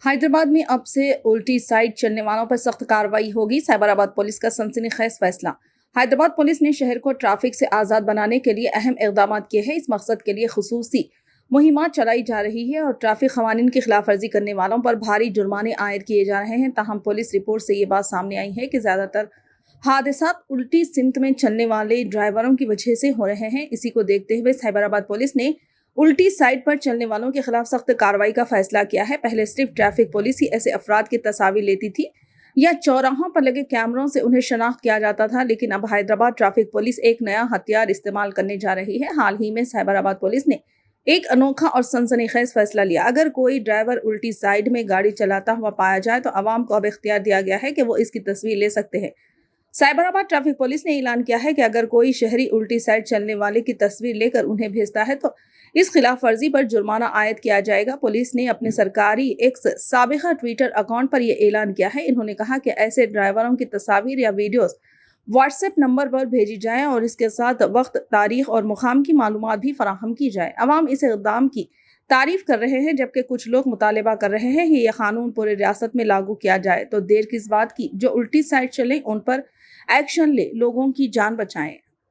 हैदराबाद में अब से उल्टी साइड चलने वालों पर सख्त कार्रवाई होगी। साइबराबाद पुलिस का सनसनीखेज फैसला। हैदराबाद पुलिस ने शहर को ट्रैफिक से आज़ाद बनाने के लिए अहम इक़दाम किए हैं। इस मकसद के लिए खुसूसी मुहिमात चलाई जा रही है और ट्रैफिक क़वानीन की खिलाफ वर्जी करने वालों पर भारी जुर्माने आयद किए जा रहे हैं। ताहम पुलिस रिपोर्ट से ये बात सामने आई है कि ज़्यादातर हादसात उल्टी सिमत में चलने वाले ड्राइवरों की वजह से हो रहे हैं। इसी को देखते हुए साइबराबाद पुलिस ने उल्टी साइड पर चलने वालों के खिलाफ सख्त कार्रवाई का फैसला किया है। पहले सिर्फ ट्रैफिक पुलिस ही ऐसे अफराद की तस्वीर लेती थी या चौराहों पर लगे कैमरों से उन्हें शनाख्त किया जाता था, लेकिन अब हैदराबाद ट्रैफिक पुलिस एक नया हथियार इस्तेमाल करने जा रही है। हाल ही में साइबराबाद पुलिस ने एक अनोखा और सनसनीखेज फैसला लिया। अगर कोई ड्राइवर उल्टी साइड में गाड़ी चलाता हुआ पाया जाए तो अवाम को अब इख्तियार दिया गया है कि वो इसकी तस्वीर ले सकते हैं। साइबराबाद ट्रैफिक पुलिस ने ऐलान किया है कि अगर कोई शहरी उल्टी साइड चलने वाले की तस्वीर लेकर उन्हें भेजता है तो इस खिलाफ वर्जी पर जुर्माना आयद किया जाएगा। पुलिस ने अपने सरकारी एक्स साबिका ट्विटर अकाउंट पर यह ऐलान किया है। इन्होंने कहा कि ऐसे ड्राइवरों की तस्वीर या वीडियोस व्हाट्सएप नंबर पर भेजी जाए और इसके साथ वक्त, तारीख और मुकाम की मालूमात भी फराहम की जाए। अवाम इस इक़दाम की तारीफ कर रहे हैं, जबकि कुछ लोग मुतालबा कर रहे हैं कि यह कानून पूरे रियासत में लागू किया जाए। तो देर किस बात की, जो उल्टी साइड चले उन पर एक्शन ले, लोगों की जान बचाएं।